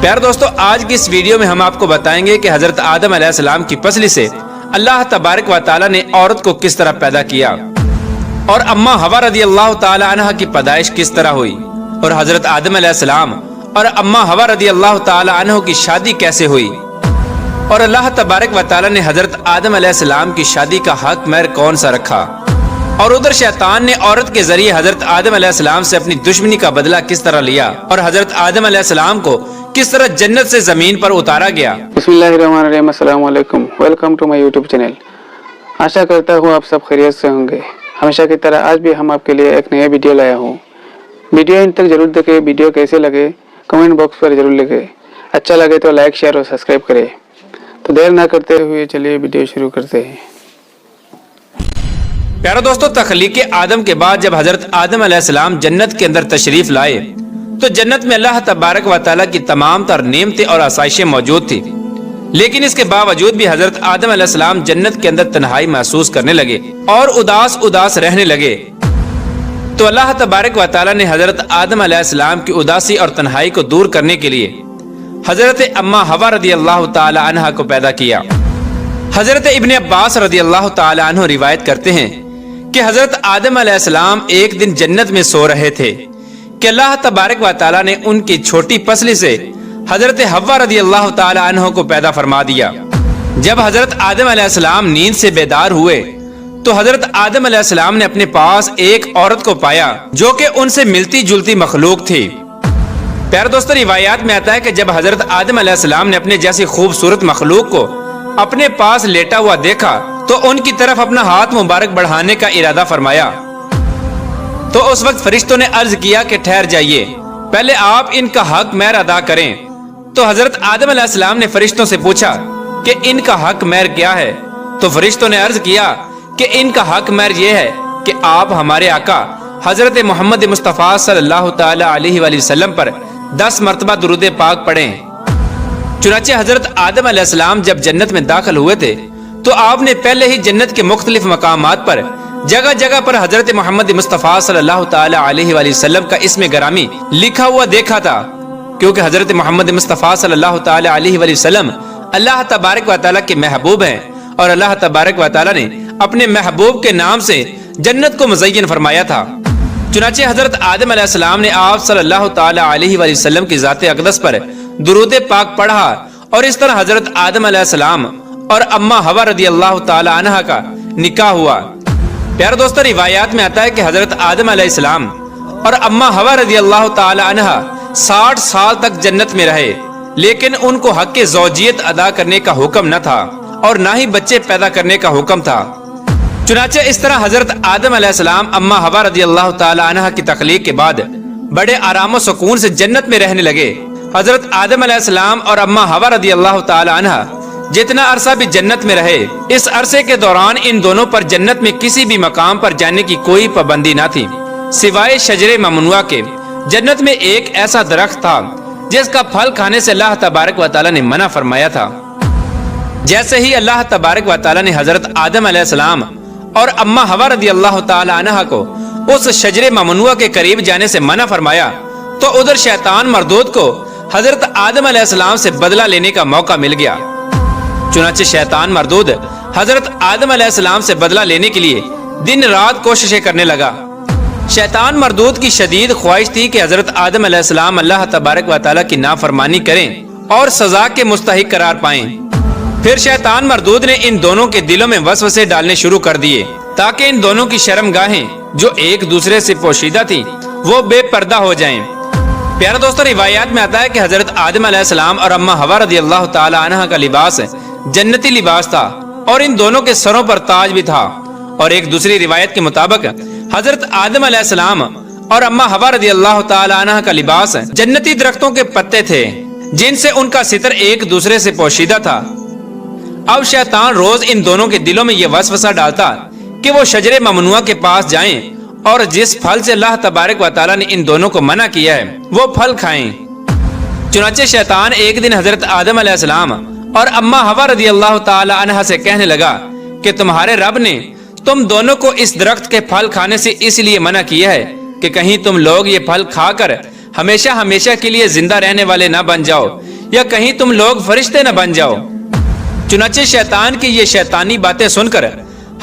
پیارے دوستو، آج کی اس ویڈیو میں ہم آپ کو بتائیں گے کہ حضرت آدم علیہ السلام کی پسلی سے اللہ تبارک و تعالی نے عورت کو کس طرح پیدا کیا، اور اماں حوا رضی اللہ تعالی عنہ کی پیدائش کس طرح ہوئی، اور حضرت آدم علیہ السلام اور اماں حوا رضی اللہ تعالی عنہ کی شادی کیسے ہوئی، اور اللہ تبارک و تعالی نے حضرت آدم علیہ السلام کی شادی کا حق مہر کون سا رکھا، اور ادھر شیطان نے عورت کے ذریعے حضرت آدم علیہ السلام سے اپنی دشمنی کا بدلہ کس طرح لیا، اور حضرت آدم علیہ السلام کو کس طرح جنت سے زمین پر اتارا گیا۔ بسم اللہ الرحمن الرحیم، السلام علیکم، welcome to my YouTube channel. آشا کرتا ہوں آپ سب خیریت سے ہوں گے۔ ہمیشہ کی طرح آج بھی ہم آپ کے لیے ایک نیا ویڈیو لایا ہوں۔ ویڈیو ان تک ضرور دیکھیں۔ ویڈیو کیسے لگے کمنٹ باکس پر ضرور لکھیں۔ اچھا لگے تو لائک، شیئر اور سبسکرائب کریں۔ تو دیر نہ کرتے ہوئے چلیے ویڈیو شروع کرتے ہیں۔ پیارے دوستو، تخلیق آدم کے بعد جب حضرت آدم علیہ السلام جنت کے اندر تشریف لائے تو جنت میں اللہ تبارک و تعالیٰ کی تمام تر نعمتیں اور آسائشیں موجود تھی، لیکن اس کے باوجود بھی حضرت آدم علیہ السلام جنت کے اندر تنہائی محسوس کرنے لگے اور اداس رہنے لگے۔ تو اللہ تبارک و تعالیٰ نے حضرت آدم علیہ السلام کی اداسی اور تنہائی کو دور کرنے کے لیے حضرت اماں حوا رضی اللہ تعالی عنہ کو پیدا کیا۔ حضرت ابن عباس رضی اللہ تعالی عنہ روایت کرتے ہیں کہ حضرت آدم علیہ السلام ایک دن جنت میں سو رہے تھے کہ اللہ تبارک و تعالیٰ نے ان کی چھوٹی پسلی سے حضرت حوا رضی اللہ تعالی عنہ کو پیدا فرما دیا۔ جب حضرت آدم علیہ السلام نیند سے بیدار ہوئے تو حضرت آدم علیہ السلام نے اپنے پاس ایک عورت کو پایا جو کہ ان سے ملتی جلتی مخلوق تھی۔ پیارے دوستو، روایات میں آتا ہے کہ جب حضرت آدم علیہ السلام نے اپنے جیسی خوبصورت مخلوق کو اپنے پاس لیٹا ہوا دیکھا تو ان کی طرف اپنا ہاتھ مبارک بڑھانے کا ارادہ فرمایا، تو اس وقت فرشتوں نے عرض کیا کہ ٹھہر جائیے، پہلے آپ ان کا حق مہر ادا کریں۔ تو حضرت آدم علیہ السلام نے فرشتوں سے پوچھا کہ ان کا حق مہر کیا ہے؟ تو فرشتوں نے عرض کیا کہ ان کا حق مہر یہ ہے کہ آپ ہمارے آقا حضرت محمد مصطفیٰ صلی اللہ تعالی علیہ وآلہ وسلم پر 10 مرتبہ درود پاک پڑھیں۔ چنانچہ حضرت آدم علیہ السلام جب جنت میں داخل ہوئے تھے تو آپ نے پہلے ہی جنت کے مختلف مقامات پر جگہ جگہ پر حضرت محمد مصطفیٰ صلی اللہ تعالی علیہ وآلہ وسلم کا اسم گرامی لکھا ہوا دیکھا تھا، کیونکہ حضرت محمد مصطفیٰ صلی اللہ تعالی علیہ وآلہ وسلم اللہ تبارک و تعالیٰ کے محبوب ہیں، اور اللہ تبارک و تعالیٰ نے اپنے محبوب کے نام سے جنت کو مزین فرمایا تھا۔ چنانچہ حضرت آدم علیہ السلام نے آپ صلی اللہ تعالی علیہ وآلہ وسلم کی ذات اقدس پر درود پاک پڑھا، اور اس طرح حضرت آدم علیہ السلام اور اماں حوا رضی اللہ تعالی عنہ کا نکاح ہوا۔ پیارے دوستو، روایات میں آتا ہے کہ حضرت آدم علیہ السلام اور اماں حوا رضی اللہ تعالی عنہ 60 سال تک جنت میں رہے، لیکن ان کو حق زوجیت ادا کرنے کا حکم نہ تھا اور نہ ہی بچے پیدا کرنے کا حکم تھا۔ چنانچہ اس طرح حضرت آدم علیہ السلام اماں حوا رضی اللہ تعالی عنہ کی تخلیق کے بعد بڑے آرام و سکون سے جنت میں رہنے لگے۔ حضرت آدم علیہ السلام اور اماں حوا رضی اللہ تعالی عنہ جتنا عرصہ بھی جنت میں رہے، اس عرصے کے دوران ان دونوں پر جنت میں کسی بھی مقام پر جانے کی کوئی پابندی نہ تھی سوائے شجر ممنوعہ کے۔ جنت میں ایک ایسا درخت تھا جس کا پھل کھانے سے اللہ تبارک و تعالیٰ نے منع فرمایا تھا۔ جیسے ہی اللہ تبارک و تعالیٰ نے حضرت آدم علیہ السلام اور اماں حوا رضی اللہ تعالی عنہ کو اس شجر ممنوعہ کے قریب جانے سے منع فرمایا تو ادھر شیطان مردود کو حضرت آدم علیہ السلام سے بدلہ لینے کا موقع مل گیا۔ چنانچہ شیطان مردود حضرت آدم علیہ السلام سے بدلہ لینے کے لیے دن رات کوششیں کرنے لگا۔ شیطان مردود کی شدید خواہش تھی کہ حضرت آدم علیہ السلام اللہ تبارک و تعالیٰ کی نافرمانی کریں اور سزا کے مستحق قرار پائیں۔ پھر شیطان مردود نے ان دونوں کے دلوں میں وسوسے ڈالنے شروع کر دیے تاکہ ان دونوں کی شرم گاہیں جو ایک دوسرے سے پوشیدہ تھی وہ بے پردہ ہو جائیں۔ پیارے دوستو، روایات میں آتا ہے کہ حضرت آدم علیہ السلام اور اماں حوا رضی اللہ تعالی عنہ کا لباس جنتی لباس تھا، اور ان دونوں کے سروں پر تاج بھی تھا، اور ایک دوسری روایت کے مطابق حضرت آدم علیہ السلام اور اماں حوا رضی اللہ تعالی عنہ کا لباس جنتی درختوں کے پتے تھے جن سے ان کا ستر ایک دوسرے سے پوشیدہ تھا۔ اب شیطان روز ان دونوں کے دلوں میں یہ وسوسہ ڈالتا کہ وہ شجر ممنوعہ کے پاس جائیں اور جس پھل سے اللہ تبارک و تعالیٰ نے ان دونوں کو منع کیا ہے وہ پھل کھائیں۔ چنانچہ شیطان ایک دن حضرت آدم علیہ السلام اور اماں حوا رضی اللہ تعالی عنہ سے کہنے لگا کہ تمہارے رب نے تم دونوں کو اس درخت کے پھل کھانے سے اس لیے منع کیا ہے کہ کہیں تم لوگ یہ پھل کھا کر हमेशा हमेशा के लिए जिंदा रहने वाले न बन जाओ, या कहीं तुम लोग फरिश्ते न बन जाओ। चुनाचे शैतान की ये शैतानी बातें सुनकर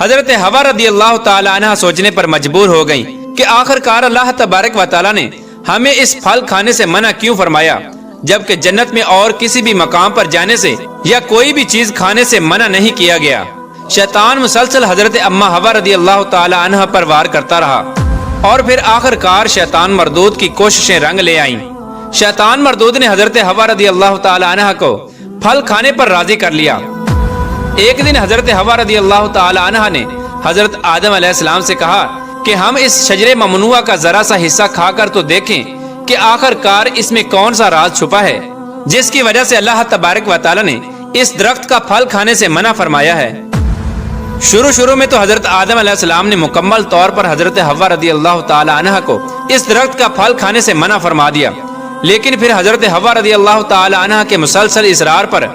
हजरत हवा रदी अल्लाह ताला अन्हा सोचने पर मजबूर हो गईं कि आखिरकार अल्लाह तबारक व ताला ने हमें इस फल खाने से मना क्यों फरमाया, जबकि जन्नत में और किसी भी मकाम पर जाने से या कोई भी चीज खाने से मना नहीं किया गया। शैतान मुसलसल हजरत अम्मा हवा रदी अल्लाह ताला अन्हा पर वार करता रहा और फिर आखिरकार शैतान मरदूद की कोशिशें रंग ले आईं। शैतान मरदूद ने हजरत हवा रदी अल्लाह ताला अन्हा को फल खाने पर राजी कर लिया। एक दिन हजरत हवा रदी अल्लाह ताला अन्हा ने हजरत आदम अलैहिस्सलाम से कहा कि हम इस शजरे ममनुआ का जरा सा हिस्सा खाकर तो देखें कि आखिरकार इसमें कौन सा राज छुपा है, जिसकी वजह से अल्लाह तबारक व तआला ने इस दरख्त का फल खाने से मना फरमाया है। शुरू में तो हजरत आदम अलैहिस्सलाम ने मुकम्मल तौर पर हजरत हवा रदी अल्लाह ताला अन्हा को इस दरख्त का फल खाने से मना फरमा दिया, लेकिन फिर हजरत हवा रदी अल्लाह ताला अन्हा के मुसलसल इसरार पर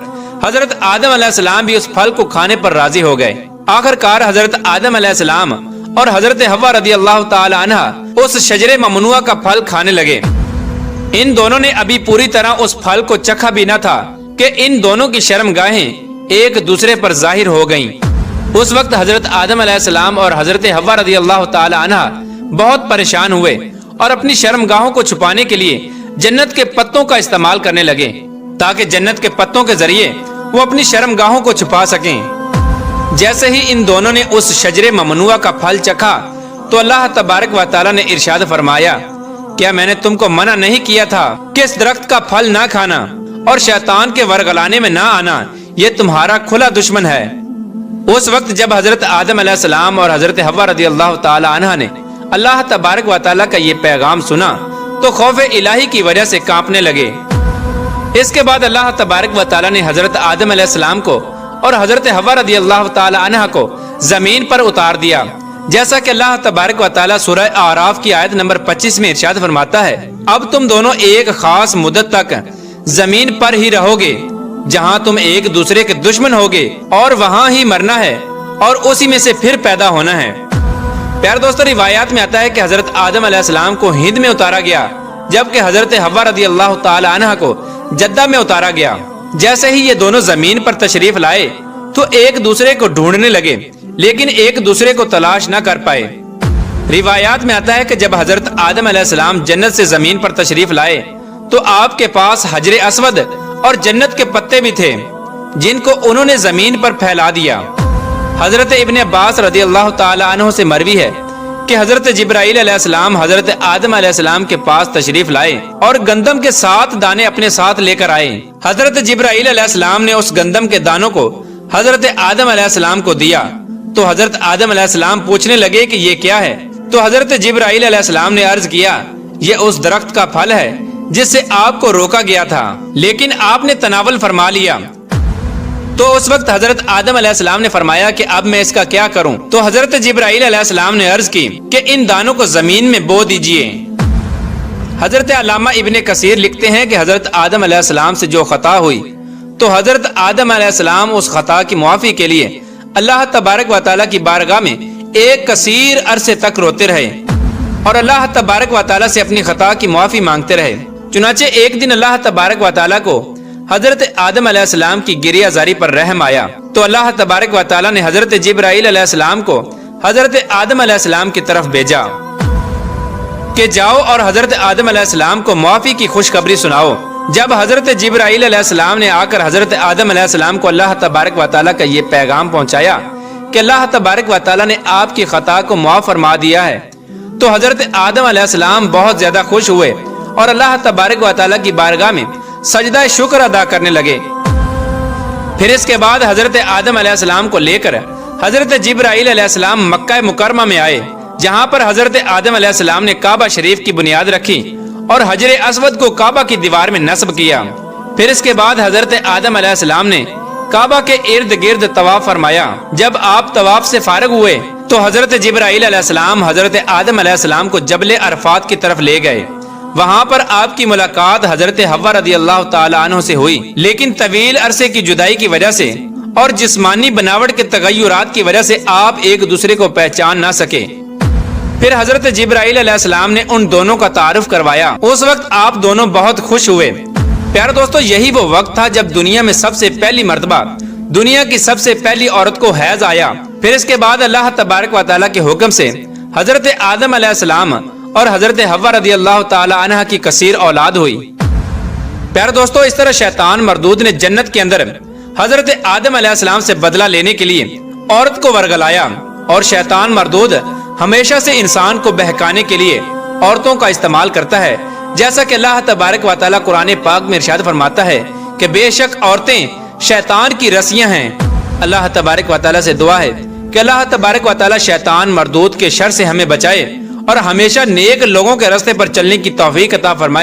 हजरत आदम अलैहिस्सलाम भी उस फल को खाने पर राजी हो गए। आखिरकार हजरत आदम अलैहिस्सलाम और हजरत हवा रदी अल्लाह ताला अन्हा उस शजरे ममनुआ का फल खाने लगे। इन दोनों ने अभी पूरी तरह उस फल को चखा भी न था कि इन दोनों की शर्मगाहें एक दूसरे पर जाहिर हो गईं। उस वक्त हजरत आदम अलैहिस्सलाम और हजरत हवा रदी अल्लाह ताला अन्हा बहुत परेशान हुए और अपनी शर्मगाहों को छुपाने के लिए जन्नत के पत्तों का इस्तेमाल करने लगे, ताकि जन्नत के पत्तों के जरिए वो अपनी शर्मगाहों को छुपा सकें। जैसे ही इन दोनों ने उस शजरे ममनुआ का फल चखा तो अल्लाह तबारक व तआला ने इरशाद फरमाया, क्या मैंने तुमको मना नहीं किया था कि इस दरख्त का फल ना खाना और शैतान के वरगलाने में ना आना, ये तुम्हारा खुला दुश्मन है। उस वक्त जब हजरत आदम अलैहिस्सलाम और हजरत हवा रदी अल्लाह ताला अन्हा ने अल्लाह तबारक व तआला का ये पैगाम सुना तो खौफ इलाही की वजह से कांपने लगे। इसके बाद अल्लाह तबारक व तआला ने हजरत आदम अलैहिस्सलाम को और हजरत हवा रदी अल्लाह ताला अन्हा को जमीन पर उतार दिया, जैसा कि अल्लाह तबारक व तआला सूरह आराफ की आयत नंबर 25 में इरशाद फरमाता है, अब तुम दोनों एक खास मुद्दत तक जमीन पर ही रहोगे जहां तुम एक दूसरे के दुश्मन होगे और वहां ही मरना है और उसी में से फिर पैदा होना है। प्यारे दोस्तों, रिवायात में आता है कि हजरत आदम अलैहिस्सलाम को हिंद में उतारा गया, जबकि हजरत हवा रदी अल्लाह ताला अन्हा को जद्दा में उतारा गया। जैसे ही ये दोनों जमीन पर तशरीफ लाए तो एक दूसरे को ढूंढने लगे, लेकिन एक दूसरे को तलाश न कर पाए। रिवायात में आता है कि जब हजरत आदम अलैहिस्सलाम जन्नत से जमीन पर तशरीफ लाए तो आपके पास हजरे अस्वद और जन्नत के पत्ते भी थे, जिनको उन्होंने जमीन पर फैला दिया। हजरत इब्ने अब्बास रदी अल्लाह ताला अन्हु से मरवी है कि हजरत जिब्राइल अलैहिस्सलाम हजरत आदम अलैहिस्सलाम के पास तशरीफ लाए और गंदम के 7 दाने अपने साथ लेकर आए। हजरत जिब्राइल अलैहिस्सलाम ने उस गंदम के दानों को हजरत आदम अलैहिस्सलाम को दिया तो हजरत आदम अलैहिस्सलाम पूछने लगे कि ये क्या है, तो हजरत जिब्राइल अलैहिस्सलाम ने अर्ज किया, ये उस दरख्त का फल है जिससे आपको रोका गया था, लेकिन आपने तनावल फरमा लिया। तो उस वक्त हजरत आदम अलैहिस्सलाम ने फरमाया कि अब मैं इसका क्या करूं, तो हजरत जिब्राइल अलैहिस्सलाम ने अर्ज की कि इन दानों को जमीन में बो दीजिए। हजरत अल्लामा इब्ने कसीर लिखते हैं कि हजरत आदम अलैहिस्सलाम से जो खता हुई तो हजरत आदम अलैहिस्सलाम उस खता की मुआफी के लिए अल्लाह तबारक व तआला की बारगाह में एक कसीर अरसे तक रोते रहे और अल्लाह तबारक व तआला से अपनी खता की मुआफी मांगते रहे। चुनाचे एक दिन अल्लाह तबारक व तआला को हजरत आदम अलैहिस्सलाम की गिरियाजारी पर रहम आया, तो अल्लाह तबारक व तआला ने हजरत जिब्राइल अलैहिस्सलाम को हजरत आदम अलैहिस्सलाम की तरफ भेजा कि जाओ और हजरत आदम अलैहिस्सलाम को मुआफी की खुशखबरी सुनाओ। जब हजरत जिब्राइल अलैहिस्सलाम ने आकर हजरत आदम अलैहिस्सलाम को अल्लाह तबारक व तआला का ये पैगाम पहुंचाया कि अल्लाह तबारक व तआला ने आपकी खता को माफ फरमा दिया है, तो हजरत आदम अलैहिस्सलाम बहुत ज्यादा खुश हुए और अल्लाह तबारक व तआला की बारगाह में सजदा शुक्र अदा करने लगे। फिर इसके बाद हजरत आदम अलैहिस्सलाम को लेकर हजरत जिब्राइल अलैहिस्सलाम मक्का मुकरमा में आए, जहां पर हजरत आदम अलैहिस्सलाम ने काबा शरीफ की बुनियाद रखी और हजरे अस्वद को काबा की दीवार में नस्ब किया। फिर इसके बाद हजरत आदम अलैहिस्सलाम ने काबा के इर्द गिर्द तवाफ फरमाया। जब आप तवाफ से फारिग हुए तो हजरत जिब्राइल अलैहिस्सलाम हजरत आदम अलैहिस्सलाम को जबल अरफात की तरफ ले गए। वहां पर आपकी मुलाकात हजरत हवा रदी अल्लाह ताला अन्हु से हुई, लेकिन तवील अरसे की जुदाई की वजह से और जिस्मानी बनावट के तगय्युरात की वजह से आप एक दूसरे को पहचान ना सके। फिर हजरत जिब्राइल अलैहिस्सलाम ने उन दोनों का तारुफ करवाया। उस वक्त आप दोनों बहुत खुश हुए। प्यारे दोस्तों, यही वो वक्त था जब दुनिया में सबसे पहली मर्तबा दुनिया की सबसे पहली औरत को हैज आया। फिर इसके बाद अल्लाह तबारक व तआला के हुक्म से हजरत आदम अलैहिस्सलाम और हजरत हव्वा रदी अल्लाह तआला अन्हा की कसीर औलाद हुई। प्यारे दोस्तों, इस तरह शैतान मरदूद ने जन्नत के अंदर हजरत आदम अलैहिस्सलाम से बदला लेने के लिए औरत को वरगलाया, और शैतान मरदूद हमेशा से इंसान को बहकाने के लिए औरतों का इस्तेमाल करता है। जैसा कि अल्लाह तबारक व तआला कुरान पाक में इरशाद फरमाता है कि बेशक औरतें शैतान की रस्सियां हैं। अल्लाह तबारक व तआला से दुआ है कि अल्लाह तबारक व तआला शैतान मरदूद के शर से हमें बचाए और हमेशा नेक लोगों के रास्ते पर चलने की तौफीक अता फरमाए।